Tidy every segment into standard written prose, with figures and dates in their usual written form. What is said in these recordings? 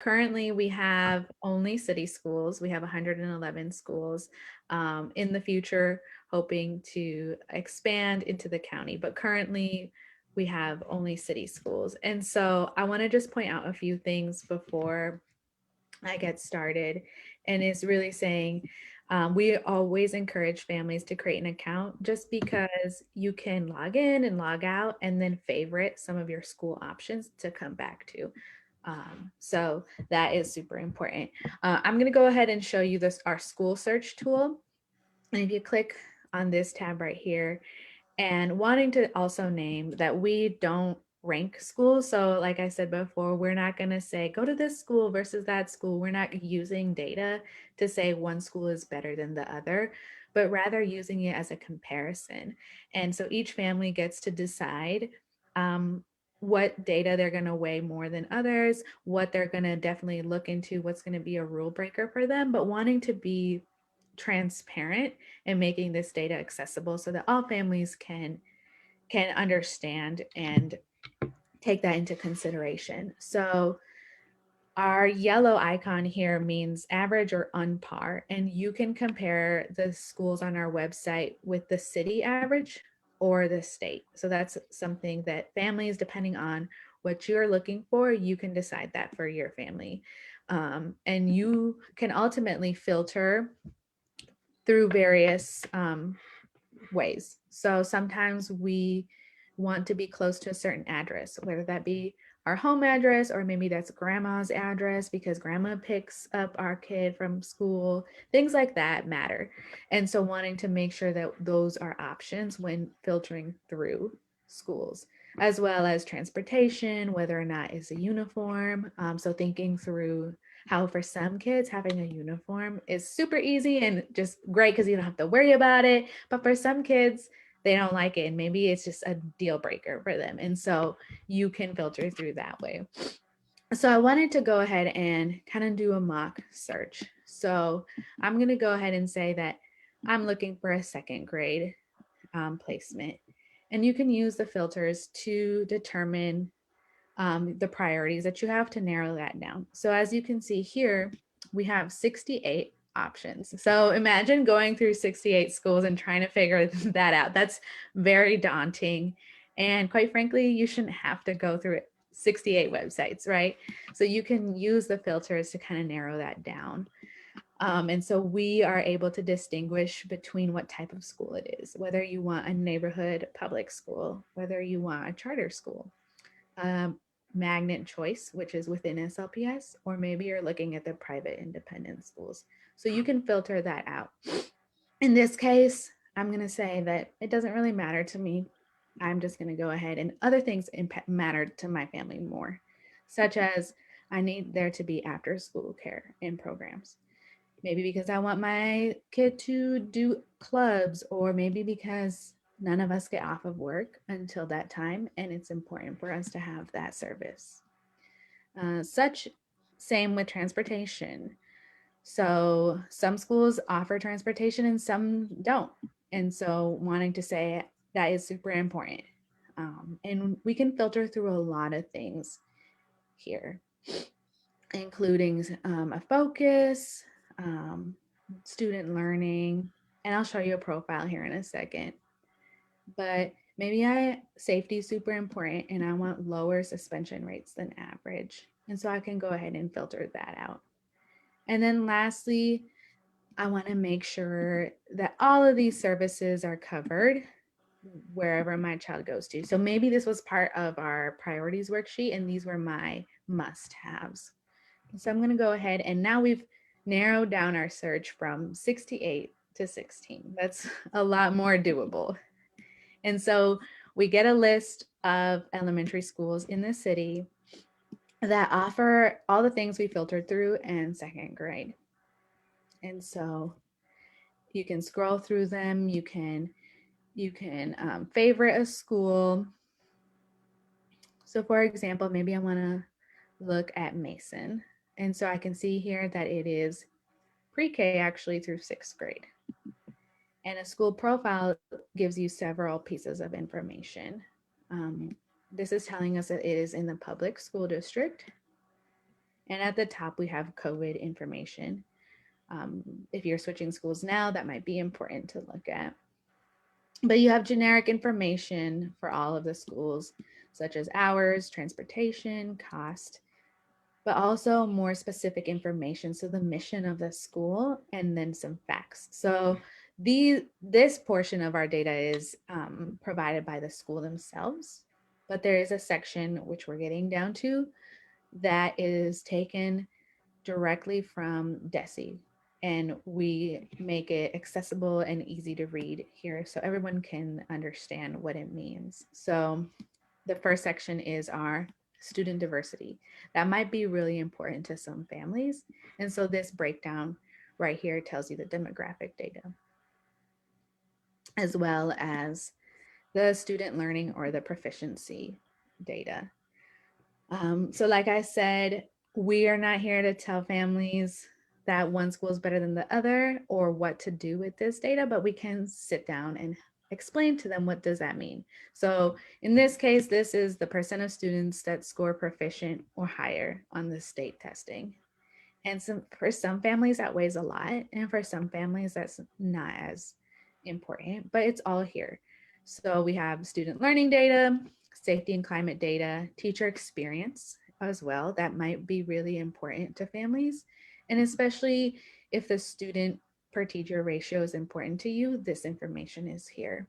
currently we have only city schools. We have 111 schools. In the future, hoping to expand into the county, but currently we have only city schools. And so I want to just point out a few things before I get started, and it's really saying we always encourage families to create an account just because you can log in and log out and then favorite some of your school options to come back to. So that is super important. I'm going to go ahead and show you this our school search tool. And if you click on this tab right here, and wanting to also name that we don't rank schools. So like I said before, we're not going to say go to this school versus that school. We're not using data to say one school is better than the other, but rather using it as a comparison. And so each family gets to decide what data they're going to weigh more than others, what they're going to definitely look into, what's going to be a rule breaker for them, but wanting to be transparent and making this data accessible so that all families can understand and take that into consideration. So our yellow icon here means average or unpar, and you can compare the schools on our website with the city average or the state. So that's something that families, depending on what you're looking for, you can decide that for your family. And you can ultimately filter through various ways. So sometimes we want to be close to a certain address, whether that be our home address or maybe that's grandma's address because grandma picks up our kid from school. Things like that matter. And so wanting to make sure that those are options when filtering through schools, as well as transportation, whether or not it's a uniform. So thinking through how for some kids having a uniform is super easy and just great because you don't have to worry about it. But for some kids, they don't like it and maybe it's just a deal breaker for them. And so you can filter through that way. So I wanted to go ahead and kind of do a mock search. So I'm going to go ahead and say that I'm looking for a second grade placement. And you can use the filters to determine the priorities that you have to narrow that down. So as you can see here, we have 68 options. So imagine going through 68 schools and trying to figure that out. That's very daunting. And quite frankly, you shouldn't have to go through 68 websites, right? So you can use the filters to kind of narrow that down. And so we are able to distinguish between what type of school it is, whether you want a neighborhood public school, whether you want a charter school, magnet choice, which is within SLPS, or maybe you're looking at the private independent schools. So you can filter that out. In this case, I'm going to say that it doesn't really matter to me. I'm just going to go ahead and other things matter to my family more, such as I need there to be after school care and programs. Maybe because I want my kid to do clubs, or maybe because none of us get off of work until that time, and it's important for us to have that service. Such same with transportation. So some schools offer transportation and some don't. And so wanting to say that is super important. And we can filter through a lot of things here, including a focus, um, student learning, and I'll show you a profile here in a second. But maybe safety is super important and I want lower suspension rates than average. And so I can go ahead and filter that out. And then lastly, I want to make sure that all of these services are covered wherever my child goes to. So maybe this was part of our priorities worksheet and these were my must-haves. So I'm going to go ahead and now we've narrowed down our search from 68 to 16. That's a lot more doable. And so we get a list of elementary schools in the city that offer all the things we filtered through in second grade. And so you can scroll through them. You can favorite a school. So for example, maybe I want to look at Mason. And so I can see here that it is pre-K actually through sixth grade. And a school profile gives you several pieces of information. This is telling us that it is in the public school district. And at the top, we have COVID information. If you're switching schools now, that might be important to look at. But you have generic information for all of the schools, such as hours, transportation, cost, but also more specific information. So the mission of the school and then some facts. So this portion of our data is provided by the school themselves, but there is a section which we're getting down to that is taken directly from DESE, and we make it accessible and easy to read here so everyone can understand what it means. So the first section is our student diversity. That might be really important to some families. And so this breakdown right here tells you the demographic data, as well as the student learning or the proficiency data. So like I said, we are not here to tell families that one school is better than the other or what to do with this data, but we can sit down and explain to them what does that mean. So in this case, this is the percent of students that score proficient or higher on the state testing. And for some families, that weighs a lot. And for some families, that's not as important, but it's all here. So we have student learning data, safety and climate data, teacher experience as well. That might be really important to families. And especially if the student per teacher ratio is important to you, this information is here.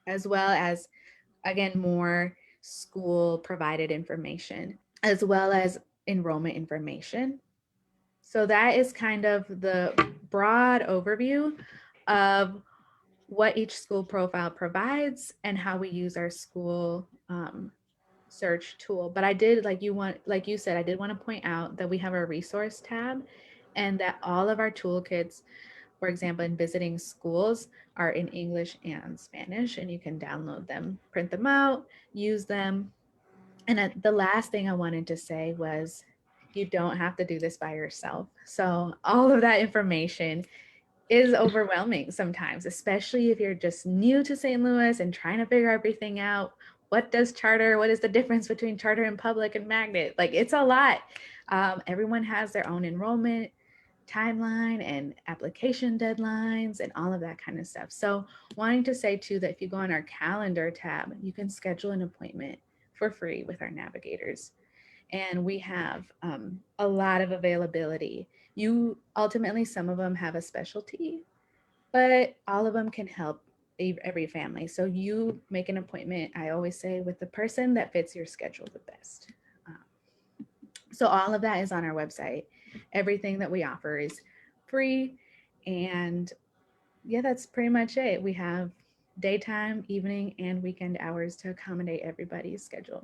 As well as, again, more school provided information, as well as enrollment information. So that is kind of the broad overview of what each school profile provides and how we use our school search tool. But I did, like you said, I did want to point out that we have a resource tab and that all of our toolkits, for example, in visiting schools, are in English and Spanish, and you can download them, print them out, use them. And the last thing I wanted to say was you don't have to do this by yourself. So all of that information is overwhelming sometimes, especially if you're just new to St. Louis and trying to figure everything out. What does charter? What is the difference between charter and public and magnet? Like, it's a lot. Everyone has their own enrollment timeline and application deadlines and all of that kind of stuff. So wanting to say too that if you go on our calendar tab, you can schedule an appointment for free with our navigators. And we have a lot of availability. You ultimately, some of them have a specialty, but all of them can help every family. So you make an appointment, I always say, with the person that fits your schedule the best. So all of that is on our website. Everything that we offer is free. And yeah, that's pretty much it. We have daytime, evening, and weekend hours to accommodate everybody's schedule.